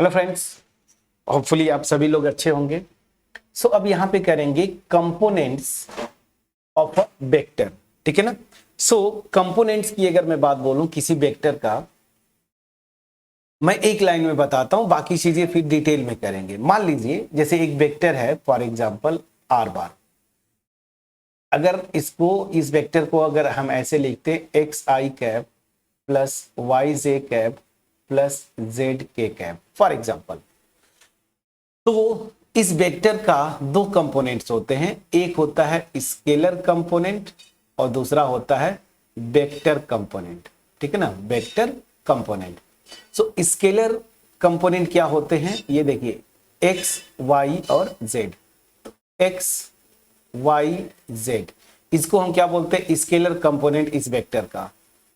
Hello friends, hopefully आप सभी लोग अच्छे होंगे। सो अब यहाँ पे करेंगे कंपोनेंट्स ऑफ अ वेक्टर, ठीक है ना। सो कंपोनेंट्स की अगर मैं बात बोलूं किसी वेक्टर का, मैं एक लाइन में बताता हूं, बाकी चीजें फिर डिटेल में करेंगे। मान लीजिए जैसे एक वेक्टर है, फॉर एग्जांपल आर बार। अगर इस वेक्टर को अगर हम ऐसे लिखते एक्स आई कैप प्लस वाई जे कैप प्लस जेड के कैप फॉर एग्जांपल, तो इस वेक्टर का दो कंपोनेंट्स होते हैं। एक होता है स्केलर कंपोनेंट और दूसरा होता है वेक्टर कंपोनेंट, ठीक है ना, vector component. So scalar component क्या होते हैं, ये देखिए एक्स वाई और जेड। एक्स वाई जेड, इसको हम क्या बोलते हैं, स्केलर कंपोनेंट इस वेक्टर का।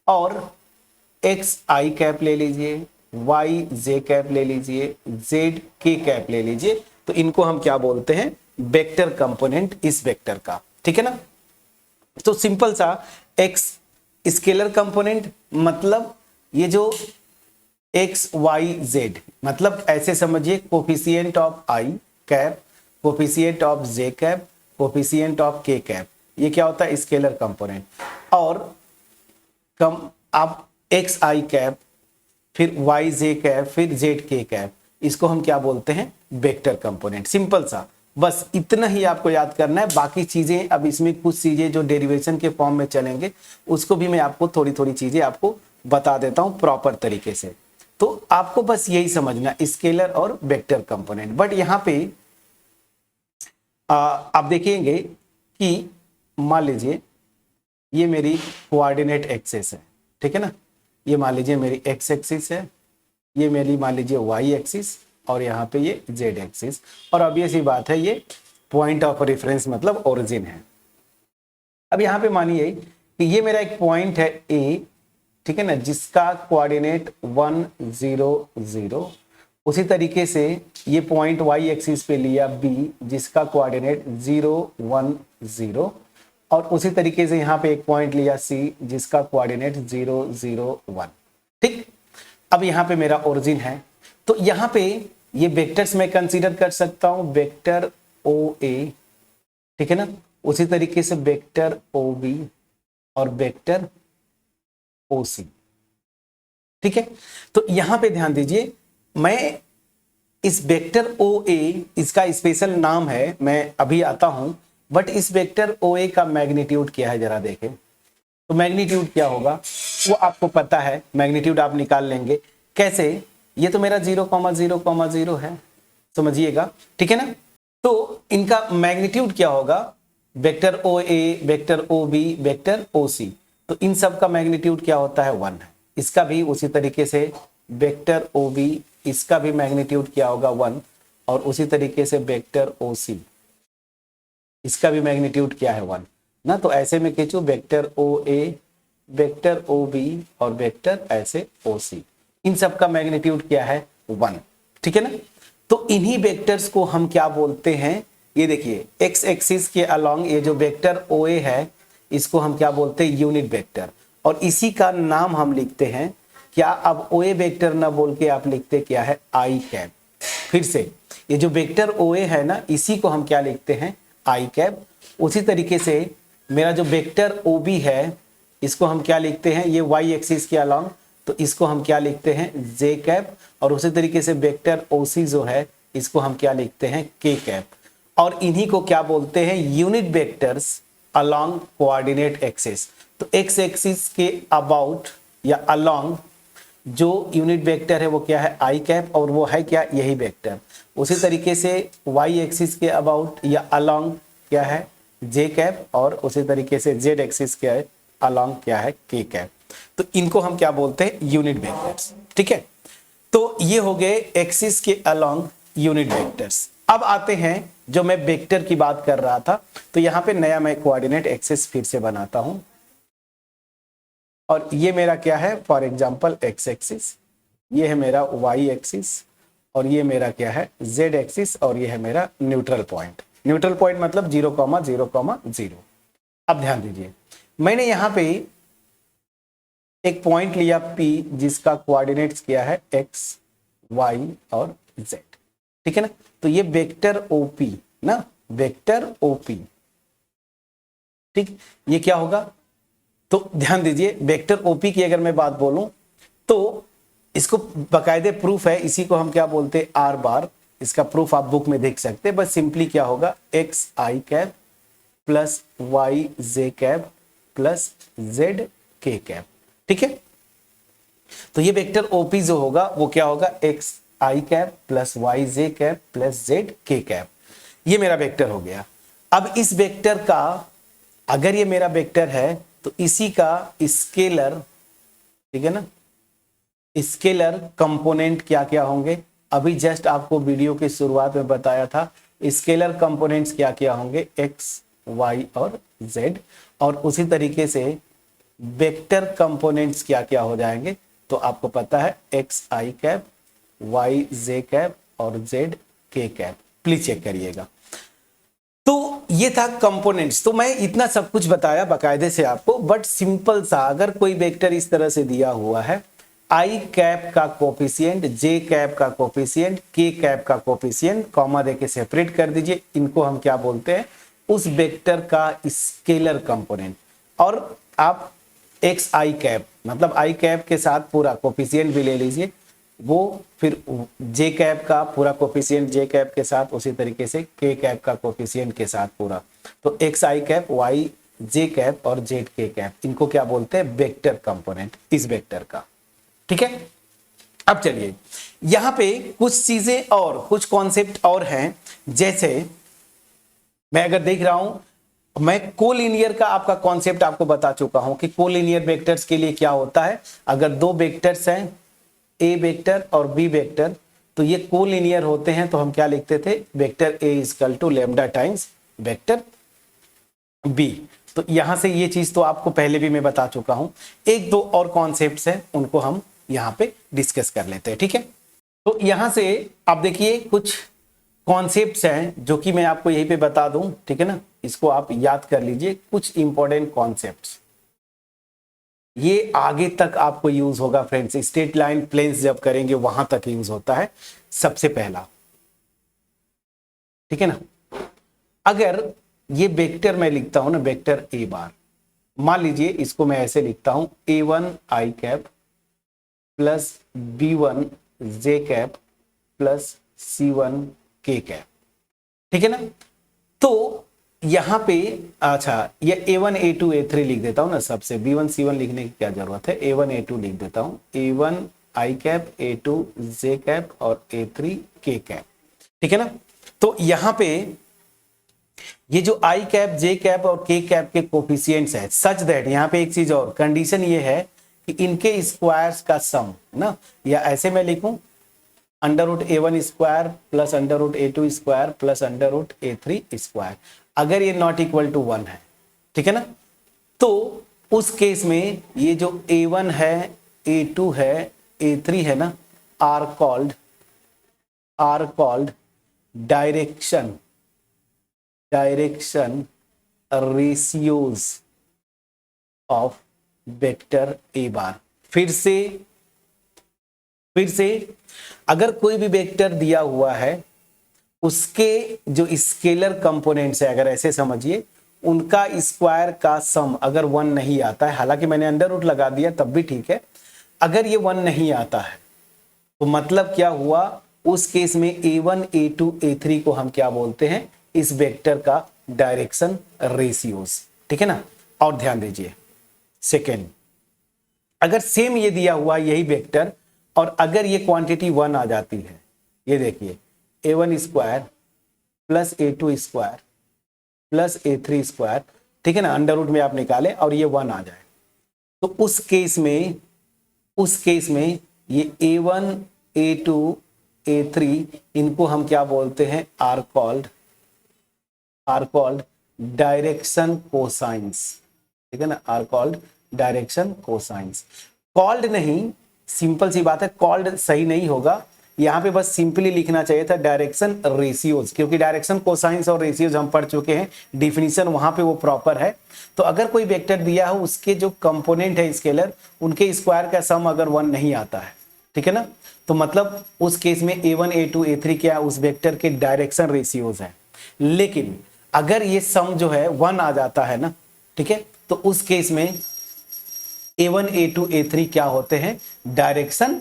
और एक्स आई कैप ले लीजिए, वाई जे कैप ले लीजिए, जेड के कैप ले लीजिए, तो इनको हम क्या बोलते हैं, वेक्टर कंपोनेंट इस वेक्टर का, ठीक है ना। तो सिंपल सा एक्स स्केलर कंपोनेंट मतलब ये जो एक्स वाई जेड, मतलब ऐसे समझिए coefficient of I cap, coefficient of J cap, coefficient of के कैप, ये क्या होता है, स्केलर कंपोनेंट। और कम आप एक्स आई कैप, फिर वाई जे कैप, फिर जेड के कैप, इसको हम क्या बोलते हैं, वेक्टर कंपोनेंट। सिंपल सा, बस इतना ही आपको याद करना है। बाकी चीजें अब इसमें कुछ चीजें जो डेरिवेशन के फॉर्म में चलेंगे उसको भी मैं आपको थोड़ी थोड़ी चीजें आपको बता देता हूं प्रॉपर तरीके से। तो आपको बस यही समझना, स्केलर और वेक्टर कंपोनेंट। बट यहां पे आप देखेंगे कि मान लीजिए ये मेरी कोऑर्डिनेट एक्सिस है, ठीक है ना। ये मान लीजिए मेरी एक्स एक्सिस है, ये मेरी मान लीजिए वाई एक्सिस, और यहाँ पे ये जेड एक्सिस। और अब ये सी बात है, ये पॉइंट ऑफ रेफरेंस मतलब ओरिजिन है। अब यहाँ पे मानिए कि ये मेरा एक पॉइंट है ए, ठीक है ना, जिसका कोऑर्डिनेट 1 0 0। उसी तरीके से ये पॉइंट वाई एक्सिस पे लिया बी, जिसका कोऑर्डिनेट 0 1 0। और उसी तरीके से यहाँ पे एक पॉइंट लिया सी, जिसका कोऑर्डिनेट 0 0 1, ठीक। अब यहाँ पे मेरा ओरिजिन है, तो यहाँ पे ये वेक्टर्स मैं कंसीडर कर सकता हूं, वेक्टर ओ ए, ठीक है ना, उसी तरीके से वेक्टर ओ बी और वेक्टर ओ सी, ठीक है। तो यहां पे ध्यान दीजिए, मैं इस वेक्टर ओ ए, इसका स्पेशल नाम है, मैं अभी आता हूं। बट इस वेक्टर ओ ए का मैग्नीट्यूड क्या है जरा देखें, तो मैग्नीट्यूड क्या होगा वो आपको पता है। मैग्नीट्यूड आप निकाल लेंगे कैसे, ये तो मेरा 0,0,0 है, समझिएगा, ठीक है ना। तो इनका मैग्नीट्यूड क्या होगा, vector O A, vector O B, vector O C, तो इन सब का मैग्नीट्यूड क्या होता है, 1 है। इसका भी उसी तरीके से वेक्टर ओ बी, इसका भी मैग्नीट्यूड क्या होगा, 1। और उसी तरीके से वेक्टर ओ सी, इसका भी मैग्नीट्यूड क्या है, 1 ना। तो ऐसे में खींचू vector O A, vector O B और वेक्टर ऐसे ओ सी, इन सब का मैग्नीट्यूड क्या है, 1, ठीक है ना। तो इन्हीं वेक्टर्स को हम क्या बोलते हैं, ये देखिए एक्स एक्सिस के अलोंग ये जो वेक्टर ओ ए है, इसको हम क्या बोलते हैं, यूनिट वेक्टर। और इसी का नाम हम लिखते हैं क्या, अब ओ ए वेक्टर ना बोल के आप लिखते क्या है, आई कैप। फिर से ये जो वेक्टर ओ ए है ना, इसी को हम क्या लिखते हैं, आई कैप। उसी तरीके से मेरा जो वेक्टर ओ बी है, इसको हम क्या लिखते हैं, ये वाई एक्सिस के अलोंग, तो इसको हम क्या लिखते हैं, जे कैप। और उसी तरीके से वेक्टर ओ सी जो है, इसको हम क्या लिखते हैं, के कैप। और इन्हीं को क्या बोलते हैं, unit vectors along coordinate axis. तो एक्स एक्सिस के अबाउट या अलोंग जो यूनिट वेक्टर है वो क्या है, आई कैप, और वो है क्या, यही वेक्टर। उसी तरीके से वाई एक्सिस के अबाउट या अलोंग क्या है, जे कैप, और उसी तरीके से जेड एक्सिस के अलोंग क्या है, के कैप। तो इनको हम क्या बोलते हैं, यूनिट वेक्टर्स, ठीक है। तो ये हो गए एक्सिस के अलोंग यूनिट वेक्टर्स। अब आते हैं जो मैं वेक्टर की बात कर रहा था, तो यहां पे नया मैं कोऑर्डिनेट एक्सिस फिर से बनाता हूं। और ये मेरा क्या है, फॉर एग्जांपल एक्स एक्सिस, ये है मेरा वाई एक्सिस, और ये मेरा क्या है, जेड एक्सिस, और ये है मेरा न्यूट्रल पॉइंट। न्यूट्रल पॉइंट मतलब 0,0,0। अब ध्यान दीजिए, मैंने यहां पे एक पॉइंट लिया P, जिसका कोऑर्डिनेट्स क्या है, x वाई और जेड, ठीक है ना। तो ये वेक्टर ओपी ना, वेक्टर ओपी, ठीक। ये क्या होगा, तो ध्यान दीजिए वेक्टर ओपी की अगर मैं बात बोलूं तो इसको बकायदे प्रूफ है, इसी को हम क्या बोलते हैं आर बार। इसका प्रूफ आप बुक में देख सकते हैं। बस सिंपली क्या होगा, एक्स आई कैप प्लस वाई जे कैप प्लस जेड के कैप, ठीक है। तो ये वेक्टर ओपी जो होगा वो क्या होगा, एक्स आई कैप प्लस वाई जे कैप प्लस जेड के कैप, ये मेरा वेक्टर हो गया। अब इस वेक्टर का, अगर ये मेरा वेक्टर है तो इसी का स्केलर, ठीक है ना, स्केलर कंपोनेंट क्या क्या होंगे, अभी जस्ट आपको वीडियो की शुरुआत में बताया था। स्केलर कंपोनेंट्स क्या क्या होंगे, एक्स वाई और जेड। और उसी तरीके से वेक्टर कंपोनेंट्स क्या क्या हो जाएंगे, तो आपको पता है एक्स आई कैप वाई जे कैप और जेड के कैप। प्लीज चेक करिएगा। तो ये था कंपोनेंट्स। तो मैं इतना सब कुछ बताया बकायदे से आपको, बट सिंपल सा, अगर कोई वेक्टर इस तरह से दिया हुआ है, आई कैप का कोफिशिएंट, जे कैप का कोफिशिएंट, के कैप का कोफिशिएंट, कॉमा देके सेपरेट कर दीजिए, इनको हम क्या बोलते हैं, उस वेक्टर का स्केलर कंपोनेंट। और आप एक्स आई कैप मतलब आई कैप के साथ पूरा कोफिशिएंट भी ले लीजिए, वो फिर जे कैप का पूरा कोफिशिएंट जे कैप के साथ, उसी तरीके से के कैप का कोफिशिएंट के साथ पूरा। तो एक्स आई कैप वाई जे कैप और जेड के कैप, इनको क्या बोलते हैं, वेक्टर कंपोनेंट इस वेक्टर का, ठीक है। अब चलिए यहां पे कुछ चीजें और कुछ कॉन्सेप्ट और हैं। जैसे मैं अगर देख रहा हूं, मैं कोलिनियर का आपका कॉन्सेप्ट आपको बता चुका हूं कि कोलिनियर वेक्टर्स के लिए क्या होता है। अगर दो वेक्टर्स हैं, ए वेक्टर और बी वेक्टर, तो ये कोलिनियर होते हैं। तो हम क्या लिखते थे, vector A equal to lambda times vector B. तो यहां से ये चीज तो आपको पहले भी मैं बता चुका हूं। एक दो और कॉन्सेप्ट्स हैं, उनको हम यहां पे डिस्कस कर लेते हैं, ठीक है। तो यहां से आप देखिए कुछ कॉन्सेप्ट्स हैं जो कि मैं आपको यहीं पे बता दूं, ठीक है ना। इसको आप याद कर लीजिए, कुछ इंपॉर्टेंट कॉन्सेप्ट्स, ये आगे तक आपको यूज होगा फ्रेंड्स। स्ट्रेट लाइन प्लेन्स जब करेंगे वहां तक यूज होता है सबसे पहला, ठीक है ना। अगर ये वेक्टर मैं लिखता हूं ना, वेक्टर ए बार, मान लीजिए इसको मैं ऐसे लिखता हूं, a1 आई कैप प्लस b1 जे कैप प्लस c1 के कैप, ठीक है ना। तो यहां पे अच्छा, ये a1 a2 a3 लिख देता हूं ना, सबसे b1 c1 लिखने की क्या जरूरत है, a1 a2 लिख देता हूं, a1 आई कैप a2 जे कैप और a3 के कैप, ठीक है ना। तो यहां पे ये जो आई कैप जे कैप और के कैप के कोफिशिएंट्स है, सच दैट यहां पे एक चीज और कंडीशन ये है कि इनके स्क्वायर्स का सम ना, या ऐसे मैं लिखूं under root a1 square plus under root a2 square plus under root a3 square, अगर ये नॉट इक्वल टू 1 है, ठीक है ना, तो उस केस में ये जो a1 है, a2 है, a3 है ना, are called direction ratios of vector A bar. फिर से अगर कोई भी वेक्टर दिया हुआ है, उसके जो स्केलर कंपोनेंट्स है, अगर ऐसे समझिए, उनका स्क्वायर का सम अगर 1 नहीं आता है, हालांकि मैंने अंडर रूट लगा दिया तब भी ठीक है, अगर ये 1 नहीं आता है तो मतलब क्या हुआ, उस केस में a1 a2 a3 को हम क्या बोलते हैं, इस वेक्टर का डायरेक्शन रेशियोज, ठीक है ना। और ध्यान दीजिए, सेकेंड, अगर सेम ये दिया हुआ यही वेक्टर और अगर ये क्वांटिटी 1 आ जाती है, ये देखिए a1 square plus a2 square plus a3 square, ठीक है ना, अंडर रूट में आप निकालें और ये 1 आ जाए, तो उस केस में ये a1 a2 a3 इनको हम क्या बोलते हैं, आर कॉल्ड डायरेक्शन कोसाइंस, ठीक है ना, are called direction cosines. Called नहीं, सिंपल सी बात है, कॉल्ड सही नहीं होगा, यहां पे बस सिंपली लिखना चाहिए था डायरेक्शन रेशियोज, क्योंकि डायरेक्शन कोसाइंस और रेशियोज हम पढ़ चुके हैं, डिफिनीशन वहां पे वो प्रॉपर है। तो अगर कोई वेक्टर दिया हो, उसके जो कंपोनेंट है स्केलर, उनके स्क्वायर का सम अगर 1 नहीं आता है, ठीक है ना, तो मतलब उस केस में a1 a2 a3 क्या उस वेक्टर के डायरेक्शन रेशियोज है। लेकिन अगर ये सम जो है 1 आ जाता है ना, ठीक है, तो उस केस में a1 a2 a3 क्या होते हैं, डायरेक्शन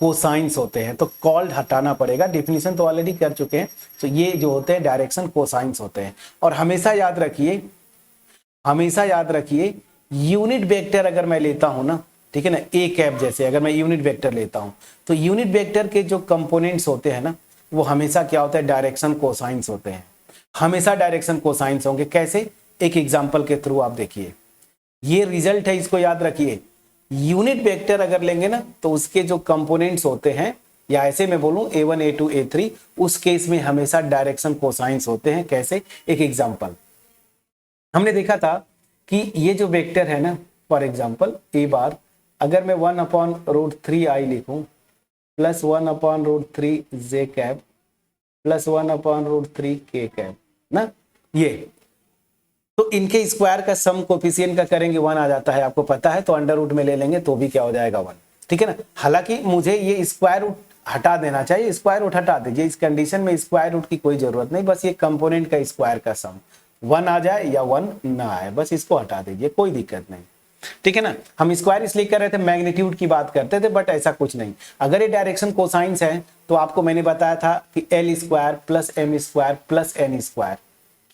कोसाइंस होते हैं। तो कॉल्ड हटाना पड़ेगा, डेफिनेशन तो ऑलरेडी कर चुके हैं। तो ये जो होते हैं डायरेक्शन कोसाइंस होते हैं। और हमेशा याद रखिए, हमेशा याद रखिए, यूनिट वेक्टर अगर मैं लेता हूं ना, ठीक है ना, ए कैप जैसे अगर मैं यूनिट वेक्टर लेता हूं तो यूनिट वेक्टर के जो कंपोनेंट्स होते हैं ना, वो हमेशा क्या होता है, डायरेक्शन कोसाइंस होते हैं। हमेशा डायरेक्शन कोसाइंस होंगे। कैसे, एक एग्जांपल के थ्रू आप देखिए, ये रिजल्ट है, इसको याद रखिए। यूनिट वेक्टर अगर लेंगे ना तो उसके जो कंपोनेंट्स होते हैं, या ऐसे मैं बोलूं a1 a2 a3, उस केस में हमेशा डायरेक्शन कोसाइंस होते हैं। कैसे, एक एग्जांपल हमने देखा था कि ये जो वेक्टर है ना, फॉर एग्जांपल ए बार, अगर मैं 1/√3i लिखूं प्लस 1/√3 जे कैप प्लस 1/√3 के कैप ना, ये तो इनके स्क्वायर का सम कोफिशिएंट का करेंगे 1 आ जाता है, आपको पता है। तो अंडर रूट में ले लेंगे तो भी क्या हो जाएगा 1, ठीक है ना। हालांकि मुझे ये स्क्वायर रूट हटा देना चाहिए, स्क्वायर रूट हटा दीजिए। इस कंडीशन में स्क्वायर रूट की कोई जरूरत नहीं, बस ये कंपोनेंट का स्क्वायर का सम 1 आ जाए या 1 ना आए, बस इसको हटा दीजिए, कोई दिक्कत नहीं, ठीक है ना। हम स्क्वायर इसलिए कर रहे थे, मैग्नीट्यूड की बात करते थे, बट ऐसा कुछ नहीं। अगर ये डायरेक्शन कोसाइंस है तो आपको मैंने बताया था कि L square plus M square plus N square,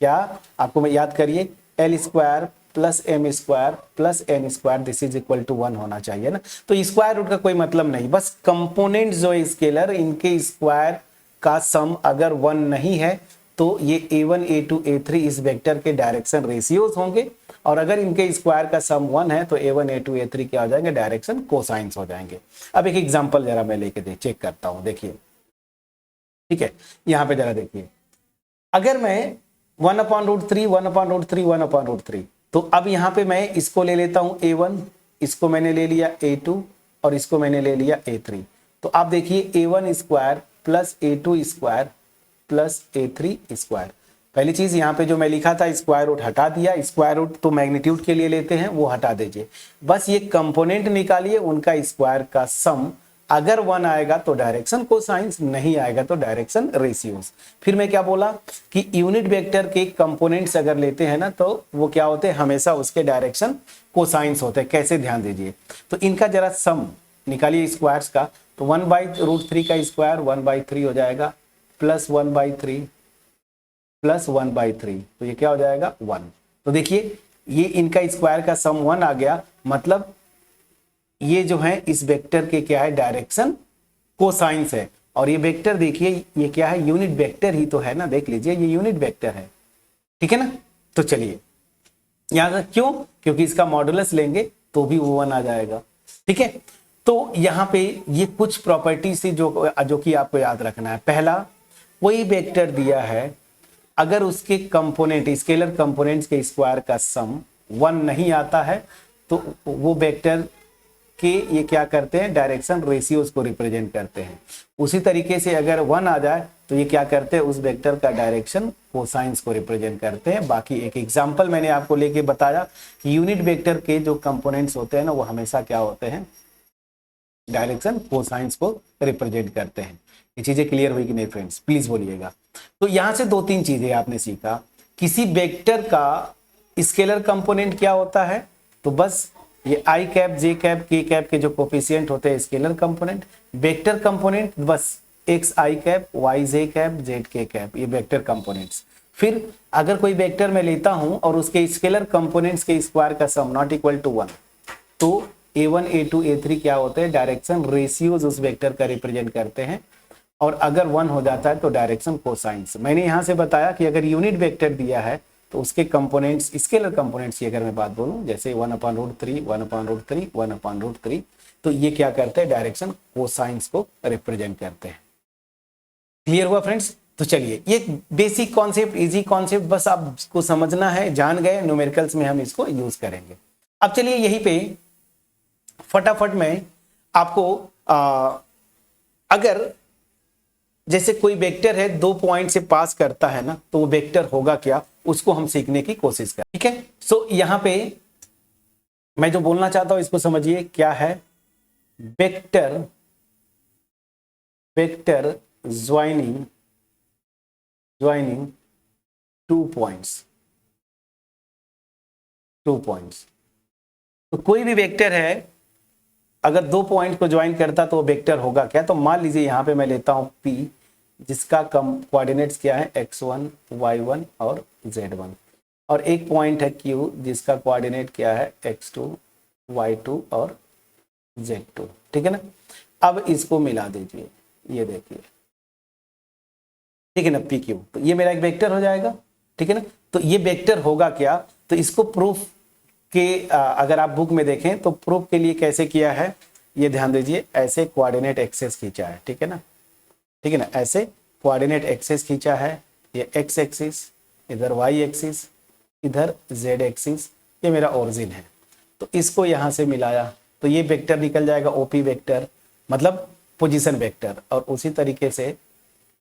क्या आपको मैं याद करिए, L square plus M square plus N square this is equal to 1 होना चाहिए ना। तो स्क्वायर रूट का कोई मतलब नहीं, बस कंपोनेंट जो है स्केलर, इनके स्क्वायर का सम अगर 1 नहीं है तो ये a1 a2 a3 इस वेक्टर के डायरेक्शन रेशियोज होंगे। और अगर इनके स्क्वायर का सम 1 है तो a1 a2 a3 क्या हो जाएंगे, डायरेक्शन कोसाइंस हो जाएंगे। अब एक एग्जांपल जरा मैं लेके चेक करता हूं, देखिए, ठीक है, यहां पे जरा देखिए, अगर मैं 1/√3 1/√3 1/√3, तो अब यहां पे मैं इसको ले लेता हूं a1, इसको मैंने ले लिया a2 और इसको मैंने ले लिया a3। तो आप देखिए a1 square plus a2 square plus a3 square. पहली चीज यहां पे जो मैं लिखा था स्क्वायर रूट हटा दिया, स्क्वायर रूट तो मैग्नीट्यूड के लिए लेते हैं, वो हटा दीजिए। बस ये कंपोनेंट निकालिए, उनका स्क्वायर का सम अगर 1 आएगा तो डायरेक्शन कोसाइंस, नहीं आएगा तो डायरेक्शन रेशियोज। फिर मैं क्या बोला कि यूनिट वेक्टर के कंपोनेंट्स अगर लेते हैं ना तो वो क्या होते हैं, हमेशा उसके डायरेक्शन कोसाइंस होते हैं। कैसे, ध्यान दीजिए, तो इनका जरा सम निकालिए स्क्वायर्स का। तो 1/√3 का स्क्वायर 1/3 हो जाएगा, प्लस 1/3 प्लस 1/3, तो ये क्या हो जाएगा 1। तो देखिए ये इनका स्क्वायर का सम 1 आ गया, मतलब ये जो है इस वेक्टर के क्या है, डायरेक्शन कोसाइंस है। और ये वेक्टर देखिए ये क्या है, यूनिट वेक्टर ही तो है ना, देख लीजिए ये यूनिट वेक्टर है, ठीक है ना। तो चलिए यहां क्यों, क्योंकि इसका मॉडुलस लेंगे तो भी वो 1 आ जाएगा, ठीक है। तो यहां पे ये कुछ प्रॉपर्टीज थी जो कि आपको याद रखना है। पहला, कोई वेक्टर दिया है, अगर उसके कंपोनेंट स्केलर कंपोनेंट्स के स्क्वायर का सम 1 नहीं आता है तो वो वेक्टर के ये क्या करते हैं, डायरेक्शन रेशियोज को रिप्रेजेंट करते हैं। उसी तरीके से अगर 1 आ जाए तो ये क्या करते हैं, उस वेक्टर का डायरेक्शन कोसाइंस को रिप्रेजेंट करते हैं। बाकी एक एग्जांपल मैंने आपको लेके बताया कि यूनिट वेक्टर के जो कंपोनेंट्स होते हैं ना, वो हमेशा क्या होते हैं, डायरेक्शन कोसाइंस को रिप्रेजेंट करते हैं। ये चीजें क्लियर हुई कि नहीं फ्रेंड्स, प्लीज बोलिएगा। तो यहां से 2-3 चीजें आपने सीखा। किसी वेक्टर का स्केलर कंपोनेंट क्या होता है, तो बस ये आई कैप जे कैप के कैप के जो कोफिशिएंट होते हैं स्केलर कंपोनेंट। वेक्टर कंपोनेंट बस एक्स आई कैप वाई जे कैप जेड के कैप, ये वेक्टर कंपोनेंट्स। फिर अगर कोई वेक्टर मैं लेता हूं और उसके स्केलर कंपोनेंट्स के स्क्वायर का सम नॉट इक्वल टू 1, तो a1 a2 a3 क्या होते हैं, डायरेक्शन रेशियोज उस वेक्टर का रिप्रेजेंट करते हैं। और अगर 1 हो जाता है तो डायरेक्शन कोसाइंस। मैंने यहां से बताया कि अगर यूनिट वेक्टर दिया है तो उसके कंपोनेंट्स, स्केलर कंपोनेंट्स की अगर मैं बात बोलूं, जैसे 1/√3 1/√3 1/√3, तो ये क्या करते हैं, डायरेक्शन कोसाइंस को रिप्रेजेंट करते हैं। क्लियर हुआ फ्रेंड्स। तो चलिए ये बेसिक कॉन्सेप्ट, इजी कॉन्सेप्ट, बस आपको समझना है, जान गए, न्यूमेरिकल्स में हम इसको यूज करेंगे। अब चलिए यहीं पे फटाफट में आपको अगर जैसे कोई वेक्टर है 2 पॉइंट से पास करता है ना, तो वो वेक्टर होगा क्या, उसको हम सीखने की कोशिश करें, ठीक है। सो यहां पे मैं जो बोलना चाहता हूं इसको समझिए, क्या है वेक्टर वेक्टर ज्वाइनिंग 2 पॉइंट्स। तो कोई भी वेक्टर है अगर 2 पॉइंट को ज्वाइन करता तो वो वेक्टर होगा क्या? तो मान लीजिए यहाँ पे मैं लेता हूँ P, जिसका कोऑर्डिनेट्स क्या है x1, y1 और z1, और एक पॉइंट है Q जिसका कोऑर्डिनेट क्या है x2, y2 और z2। ठीक है ना। अब इसको मिला दीजिए, ये देखिए, ठीक है ना, PQ। तो ये मेरा एक वेक्टर हो जाएगा। ठीक है ना। तो ये वेक्टर होगा क्या? तो इसको प्रूफ के अगर आप बुक में देखें तो प्रूफ के लिए कैसे किया है ये ध्यान दीजिए। ऐसे कोऑर्डिनेट एक्सेस खींचा है, ठीक है ना, ठीक है ना, ऐसे कोऑर्डिनेट एक्सेस खींचा है। ये x एक्सिस, इधर y एक्सिस, इधर z एक्सिस, ये मेरा ओरिजिन है। तो इसको यहाँ से मिलाया तो ये वेक्टर निकल जाएगा OP वेक्टर, मतलब पोजीशन वेक्टर। और उसी तरीके से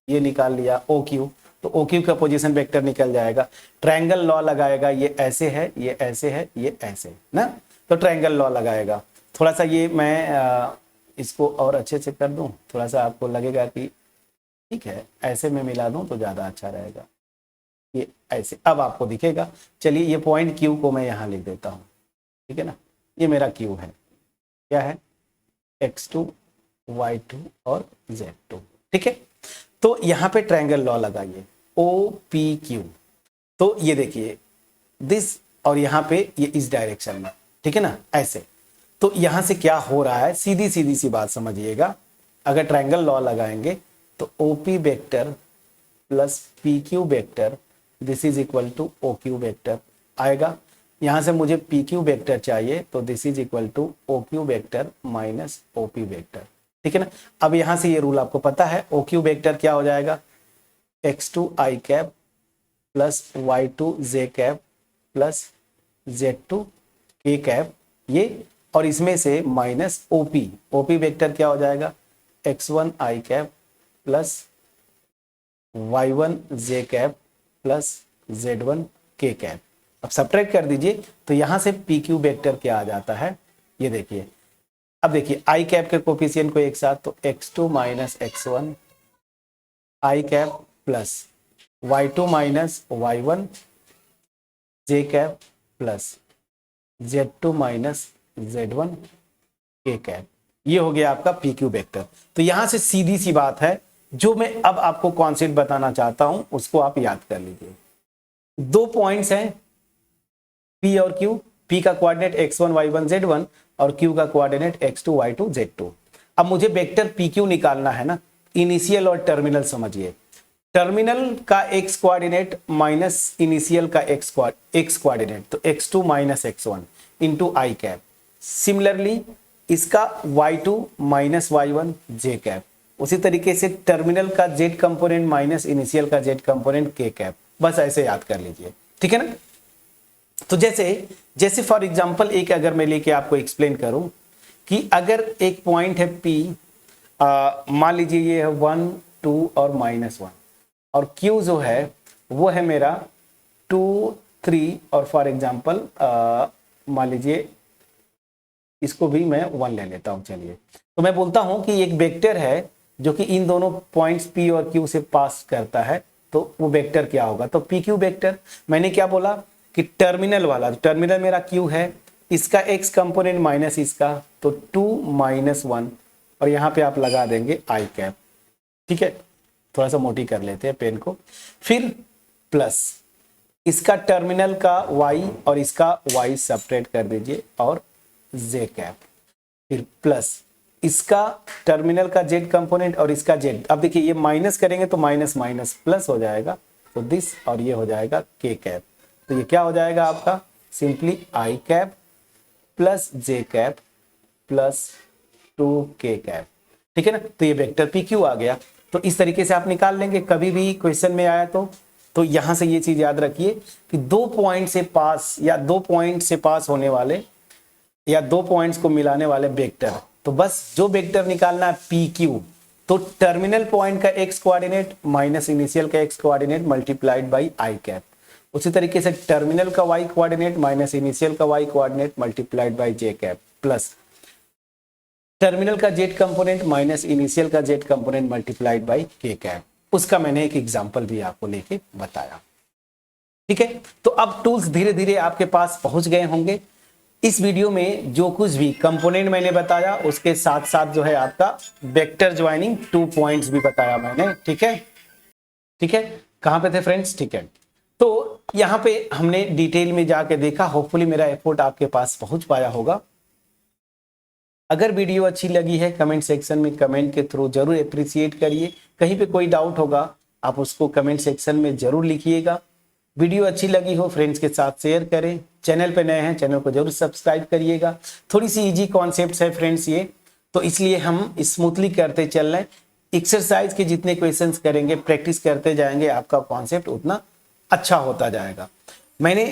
ये निकाल लिया OQ, तो OQ का पोजीशन वेक्टर निकल जाएगा। ट्रायंगल लॉ लगाएगा, ये ऐसे है, ये ऐसे है, ये ऐसे ना, तो ट्रायंगल लॉ लगाएगा। थोड़ा सा ये मैं इसको और अच्छे से कर दूं, थोड़ा सा आपको लगेगा कि ठीक है ऐसे में मिला दूं तो ज़्यादा अच्छा रहेगा। ये ऐसे अब आपको दिखेगा। चलिए ये पॉइंट Q को मैं यहाँ लिख देता हूँ, ठीक है ना। ये मेरा Q है, क्या है, x2, y2 और z2। ठीक है। तो यहाँ पे ट्रायंगल लॉ लगाइए, OPQ। तो ये देखिए दिस, और यहाँ पे ये इस डायरेक्शन में, ठीक है ना, ऐसे। तो यहाँ से क्या हो रहा है, सीधी सीधी सी बात समझिएगा। अगर ट्रायंगल लॉ लगाएंगे तो OP vector plus PQ vector this is equal to OQ vector आएगा। यहाँ से मुझे PQ वेक्टर चाहिए तो this is equal to OQ vector minus OP vector. ठीक है ना। अब यहाँ से ये रूल आपको पता है, OQ वेक्टर क्या हो जाएगा, x2 i cap plus y2 j cap plus z2 k cap, ये, और इसमें से माइनस OP वेक्टर क्या हो जाएगा, x1 i cap plus y1 j cap plus z1 k cap. अब सब्ट्रैक्ट कर दीजिए तो यहाँ से PQ वेक्टर क्या आ जाता है, ये देखिए। अब देखिए आई कैप के कोफिशिएंट को एक साथ, तो x2 minus x1 I cap plus y2 minus y1 j cap plus z2 minus z1 k cap. ये हो गया आपका PQ वेक्टर। तो यहां से सीधी सी बात है, जो मैं अब आपको कॉन्सेप्ट बताना चाहता हूं उसको आप याद कर लीजिए। 2 पॉइंट्स हैं P और Q, P का कोऑर्डिनेट x1 y1 z1 और Q का कोऑर्डिनेट x2 y2 z2। अब मुझे वेक्टर PQ निकालना है ना, इनिशियल और टर्मिनल समझिए। टर्मिनल का x कोऑर्डिनेट माइनस इनिशियल का x कोऑर्डिनेट, तो x2 माइनस x1 इंटू आई कैप। सिमिलरली इसका y2 minus y1 j cap. उसी तरीके से टर्मिनल का z कंपोनेंट माइनस इनिशियल का z कंपोनेंट k कैप। बस ऐसे याद कर लीजिए, ठीक है ना। तो जैसे फॉर एग्जांपल एक अगर मैं लेके आपको एक्सप्लेन करूं कि अगर एक पॉइंट है P, मान लीजिए ये है 1, 2 और -1, और Q जो है वो है मेरा 2, 3 और फॉर एग्जांपल मान लीजिए इसको भी मैं 1 ले लेता हूं। चलिए, तो मैं बोलता हूं कि एक वेक्टर है जो कि इन दोनों पॉइंट्स P और Q से पास करता है, तो वो वेक्टर क्या होगा, तो PQ वेक्टर। मैंने क्या बोला कि टर्मिनल वाला, टर्मिनल मेरा Q है, इसका x कंपोनेंट माइनस इसका, तो 2 माइनस 1, और यहाँ पे आप लगा देंगे आई कैप। ठीक है, थोड़ा सा मोटी कर लेते हैं पेन को। फिर प्लस इसका टर्मिनल का y और इसका y सब्ट्रैक्ट कर दीजिए और j कैप। फिर प्लस इसका टर्मिनल का z कंपोनेंट और इसका z। अब देखिए ये माइनस करेंगे तो माइनस माइनस प्लस हो जाएगा, तो दिस, और ये हो जाएगा k कैप। तो ये क्या हो जाएगा आपका, simply I cap plus j cap plus 2k cap. ठीक है ना। तो ये वेक्टर PQ आ गया। तो इस तरीके से आप निकाल लेंगे कभी भी क्वेश्चन में आया तो यहां से ये चीज याद रखिए कि 2 पॉइंट से पास या 2 पॉइंट से पास होने वाले या 2 पॉइंट्स को मिलाने वाले वेक्टर, तो बस जो वेक्टर निकालना है PQ, तो टर्मिनल पॉइंट का x कोऑर्डिनेट माइनस इनिशियल का x coordinate multiplied by I cap. उसी तरीके से टर्मिनल का y कोऑर्डिनेट माइनस इनिशियल का y coordinate multiplied by j cap, plus terminal का जेड कंपोनेंट माइनस इनिशियल का जेड कंपोनेंट मल्टीप्लाइड बाई के cap, उसका मैंने एक एग्जांपल भी आपको लेके बताया। ठीक है, तो अब टूल्स धीरे धीरे आपके पास पहुंच गए होंगे। इस वीडियो में जो कुछ भी कंपोनेंट मैंने बताया उसके साथ साथ जो है आपका वेक्टर ज्वाइनिंग 2 पॉइंट्स भी बताया मैंने। ठीक है, ठीक है, कहां पे थे फ्रेंड्स? ठीक है, तो यहां पे हमने डिटेल में जाके देखा। होपफुली मेरा एफर्ट आपके पास पहुंच पाया होगा। अगर वीडियो अच्छी लगी है कमेंट सेक्शन में कमेंट के थ्रू जरूर अप्रिशिएट करिए। कहीं पे कोई डाउट होगा आप उसको कमेंट सेक्शन में जरूर लिखिएगा। वीडियो अच्छी लगी हो फ्रेंड्स के साथ शेयर करें। चैनल पे नए हैं चैनल को जरूर सब्सक्राइब करिएगा। थोड़ी सी इजी कॉन्सेप्ट्स है फ्रेंड्स ये, तो इसलिए हम स्मूथली करते चल रहे हैं। एक्सरसाइज के जितने क्वेश्चंस करेंगे प्रैक्टिस करते जाएंगे आपका कॉन्सेप्ट उतना अच्छा होता जाएगा। मैंने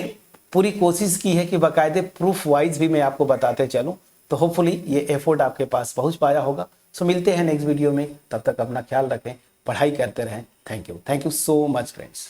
पूरी कोशिश की है कि बाकायदे प्रूफ वाइज भी मैं आपको बताते चलूं, तो होपफुली ये एफर्ट आपके पास पहुंच पाया होगा। सो मिलते हैं नेक्स्ट वीडियो में, तब तक अपना ख्याल रखें, पढ़ाई करते रहें। Thank you so much friends.